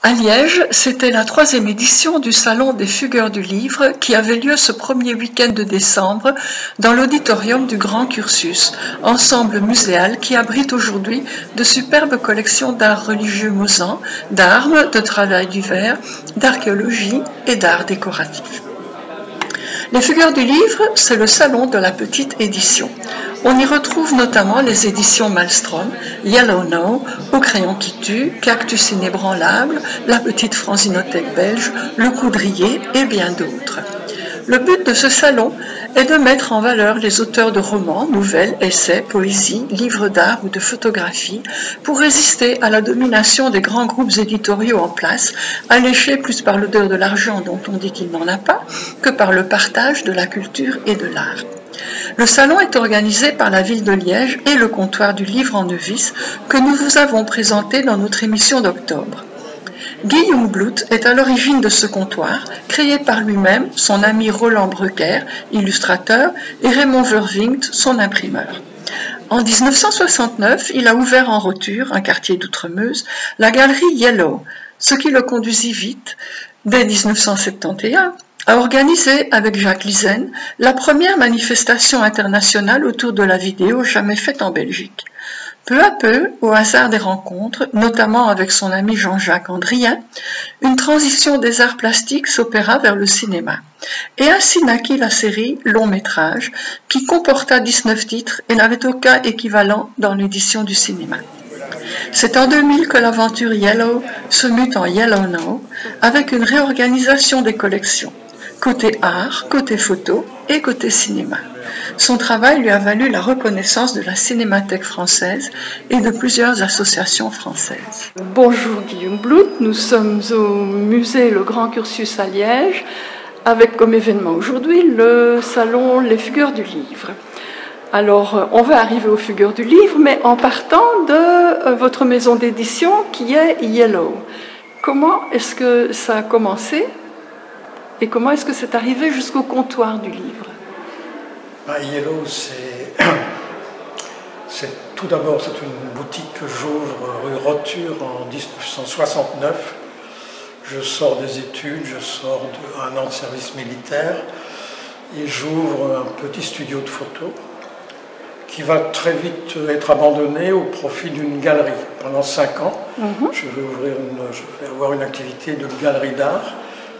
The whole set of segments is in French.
À Liège, c'était la 3e édition du Salon des Fugueurs du Livre qui avait lieu ce premier week-end de décembre dans l'auditorium du Grand Cursus, ensemble muséal qui abrite aujourd'hui de superbes collections d'art religieux mosans, d'armes, de travail du verre, d'archéologie et d'art décoratif. Les Fugueurs du Livre, c'est le salon de la petite édition. On y retrouve notamment les éditions Malmström, Yellow No, Au crayon qui tue, Cactus inébranlable, La petite Franzinothèque belge, Le Coudrier et bien d'autres. Le but de ce salon est de mettre en valeur les auteurs de romans, nouvelles, essais, poésie, livres d'art ou de photographie pour résister à la domination des grands groupes éditoriaux en place, alléchés plus par l'odeur de l'argent dont on dit qu'il n'en a pas que par le partage de la culture et de l'art. Le salon est organisé par la ville de Liège et le comptoir du livre en Nevis que nous vous avons présenté dans notre émission d'octobre. Guy Jungblut est à l'origine de ce comptoir, créé par lui-même, son ami Roland Brucker, illustrateur, et Raymond Vervingt, son imprimeur. En 1969, il a ouvert en Roture, un quartier d'Outremeuse, la galerie Yellow, ce qui le conduisit vite, dès 1971, à organiser avec Jacques Lizen la première manifestation internationale autour de la vidéo jamais faite en Belgique. Peu à peu, au hasard des rencontres, notamment avec son ami Jean-Jacques Andrien, une transition des arts plastiques s'opéra vers le cinéma. Et ainsi naquit la série Long Métrage, qui comporta 19 titres et n'avait aucun équivalent dans l'édition du cinéma. C'est en 2000 que l'aventure Yellow se mut en Yellow No, avec une réorganisation des collections, côté art, côté photo et côté cinéma. Son travail lui a valu la reconnaissance de la Cinémathèque française et de plusieurs associations françaises. Bonjour Guy Jungblut, nous sommes au musée Le Grand Cursus à Liège, avec comme événement aujourd'hui le salon Les Fugueurs du Livre. Alors, on va arriver aux Fugueurs du Livre, mais en partant de votre maison d'édition qui est Yellow. Comment est-ce que ça a commencé et comment est-ce que c'est arrivé jusqu'au comptoir du livre? Yellow, tout d'abord, c'est une boutique que j'ouvre rue Roture en 1969. Je sors des études, je sors d'un an de service militaire et j'ouvre un petit studio de photo qui va très vite être abandonné au profit d'une galerie. Pendant 5 ans, je vais avoir une activité de galerie d'art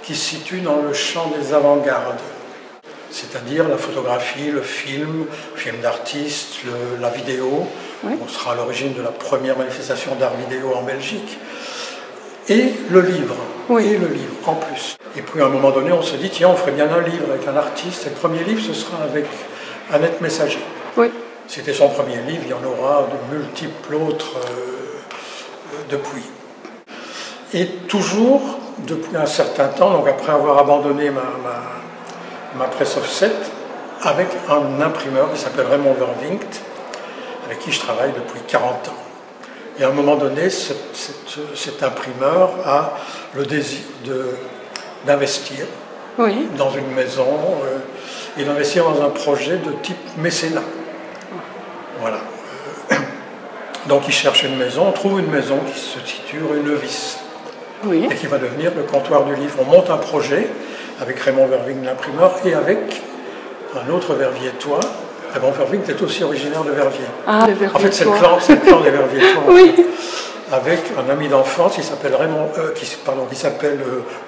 qui se situe dans le champ des avant-gardes, c'est-à-dire la photographie, le film d'artiste, la vidéo. Oui. On sera à l'origine de la première manifestation d'art vidéo en Belgique. Et le livre, oui. Et le livre en plus. Et puis à un moment donné, on se dit, tiens, on ferait bien un livre avec un artiste. Et le premier livre, ce sera avec Annette Messager. Oui. C'était son premier livre, il y en aura de multiples autres depuis. Et toujours, depuis un certain temps, donc après avoir abandonné ma presse offset, avec un imprimeur qui s'appelle Raymond Vervingt, avec qui je travaille depuis 40 ans. Et à un moment donné, cet imprimeur a le désir d'investir oui. Dans une maison et d'investir dans un projet de type mécénat. Voilà. Donc il cherche une maison, on trouve une maison qui se situe rue Nevis. Oui. Et qui va devenir le comptoir du livre. On monte un projet avec Raymond Vervingt, l'imprimeur, et avec un autre verviétois. Raymond Vervingt est aussi originaire de Verviers. Ah, en fait, c'est le clan des verviétois. Oui. Avec un ami d'enfance qui s'appelle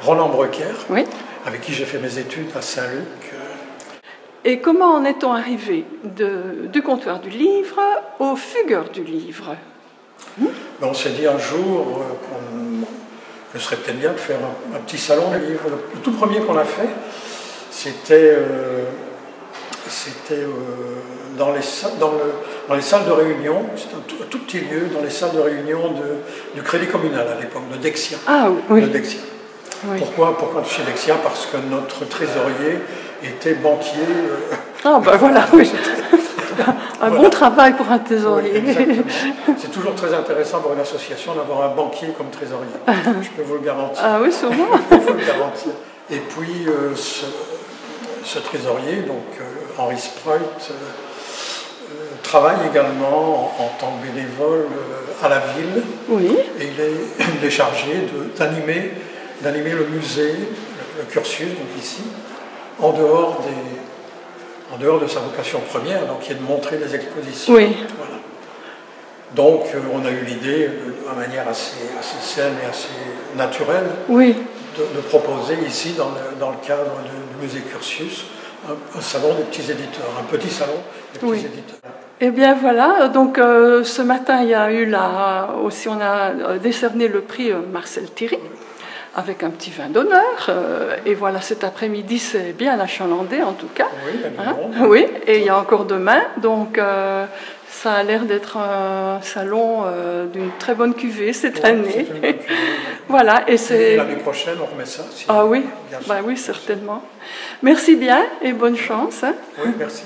Roland Brucker, oui. Avec qui j'ai fait mes études à Saint-Luc. Et comment en est-on arrivé du comptoir du livre aux Fugueurs du livre? On s'est dit un jour que ce serait peut-être bien de faire un petit salon de livres. Le tout premier qu'on a fait, c'était dans les salles de réunion, c'était un tout petit lieu, dans les salles de réunion du Crédit Communal à l'époque, de Dexia. Ah oui. De Dexia. Oui. Pourquoi chez Dexia? Parce que notre trésorier était banquier. Ah ben voilà, oui. Un bon travail pour un trésorier. Oui, c'est toujours très intéressant pour une association d'avoir un banquier comme trésorier. Je peux vous le garantir. Ah oui, sûrement. Je peux vous le garantir. Et puis, ce trésorier, donc Henri Spreut, travaille également en tant que bénévole à la ville. Oui. Et il est chargé d'animer le musée, le cursus, donc ici, en dehors de sa vocation première, donc qui est de montrer des expositions. Oui. Voilà. Donc on a eu l'idée, de manière assez saine et assez naturelle, Oui. de proposer ici, dans le cadre du musée Cursus, un salon des petits éditeurs, un petit salon des petits éditeurs. Eh bien voilà, donc ce matin il y a eu aussi on a décerné le prix Marcel Thierry avec un petit vin d'honneur et voilà cet après-midi c'est bien achalandé en tout cas. Oui, oui, et il y a encore demain donc ça a l'air d'être un salon d'une très bonne cuvée cette année. Bonne cuvée. Voilà et l'année prochaine on remet ça. Oui, oui certainement. Merci bien et bonne chance. Oui, merci.